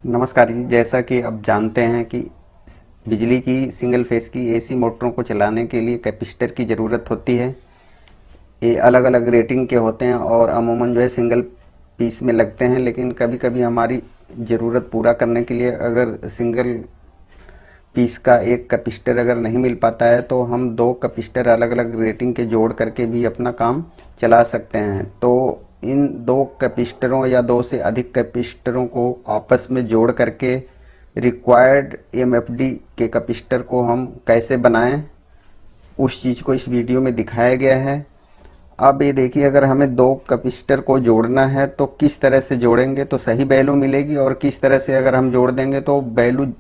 नमस्कार जी। जैसा कि अब जानते हैं कि बिजली की सिंगल फेस की एसी मोटरों को चलाने के लिए कैपेसिटर की ज़रूरत होती है। ये अलग अलग रेटिंग के होते हैं और अमूमन जो है सिंगल पीस में लगते हैं, लेकिन कभी कभी हमारी ज़रूरत पूरा करने के लिए अगर सिंगल पीस का एक कैपेसिटर अगर नहीं मिल पाता है तो हम दो कैपेसिटर अलग अलग रेटिंग के जोड़ करके भी अपना काम चला सकते हैं। तो इन दो कैपेसिटरों या दो से अधिक कैपेसिटरों को आपस में जोड़ करके रिक्वायर्ड एमएफडी के कैपेसिटर को हम कैसे बनाएं, उस चीज़ को इस वीडियो में दिखाया गया है। अब ये देखिए, अगर हमें दो कैपेसिटर को जोड़ना है तो किस तरह से जोड़ेंगे तो सही वैल्यू मिलेगी, और किस तरह से अगर हम जोड़ देंगे तो वैल्यू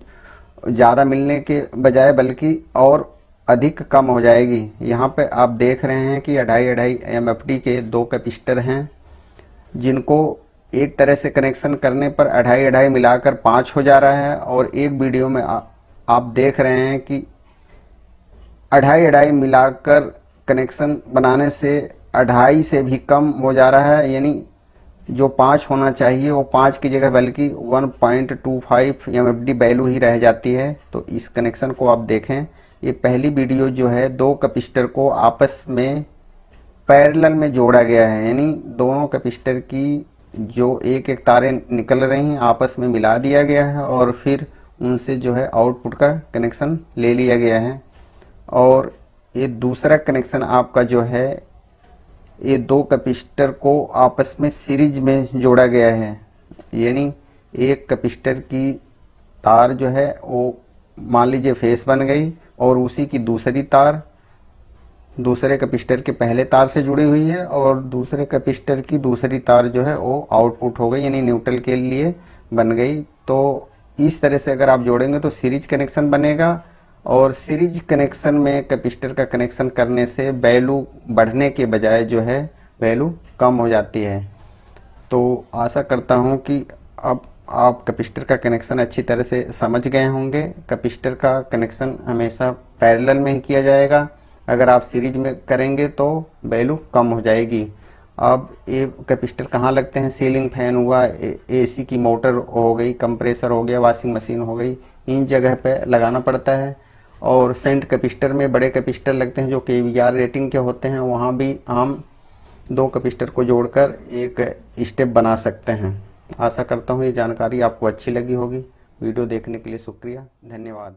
ज़्यादा मिलने के बजाय बल्कि और अधिक कम हो जाएगी। यहाँ पे आप देख रहे हैं कि 2.5 एमएफडी के दो कैपेसिटर हैं, जिनको एक तरह से कनेक्शन करने पर 2.5 मिलाकर 5 हो जा रहा है, और एक वीडियो में आप देख रहे हैं कि 2.5 मिलाकर कनेक्शन बनाने से 2.5 से भी कम हो जा रहा है, यानी जो 5 होना चाहिए वो 5 की जगह बल्कि 1.25 एमएफडी वैल्यू ही रह जाती है। तो इस कनेक्शन को आप देखें, ये पहली वीडियो जो है दो कैपेसिटर को आपस में पैरेलल में जोड़ा गया है, यानी दोनों कैपेसिटर की जो एक एक तारें निकल रही हैं आपस में मिला दिया गया है और फिर उनसे जो है आउटपुट का कनेक्शन ले लिया गया है। और ये दूसरा कनेक्शन आपका जो है, ये दो कैपेसिटर को आपस में सीरीज में जोड़ा गया है, यानी एक कैपेसिटर की तार जो है वो मान लीजिए फेस बन गई और उसी की दूसरी तार दूसरे कैपेसिटर के पहले तार से जुड़ी हुई है और दूसरे कैपेसिटर की दूसरी तार जो है वो आउटपुट हो गई, यानी न्यूट्रल के लिए बन गई। तो इस तरह से अगर आप जोड़ेंगे तो सीरीज कनेक्शन बनेगा, और सीरीज कनेक्शन में कैपेसिटर का कनेक्शन करने से वैल्यू बढ़ने के बजाय जो है वैल्यू कम हो जाती है। तो आशा करता हूँ कि अब आप कैपेसिटर का कनेक्शन अच्छी तरह से समझ गए होंगे। कैपेसिटर का कनेक्शन हमेशा पैरेलल में ही किया जाएगा, अगर आप सीरीज में करेंगे तो वैल्यू कम हो जाएगी। अब ये कैपेसिटर कहाँ लगते हैं? सीलिंग फैन हुआ, एसी की मोटर हो गई, कंप्रेसर हो गया, वॉशिंग मशीन हो गई, इन जगह पे लगाना पड़ता है। और सेंट कैपेसिटर में बड़े कैपेसिटर लगते हैं जो केवीआर रेटिंग के होते हैं, वहाँ भी हम दो कैपेसिटर को जोड़कर एक स्टेप बना सकते हैं। आशा करता हूँ ये जानकारी आपको अच्छी लगी होगी। वीडियो देखने के लिए शुक्रिया, धन्यवाद।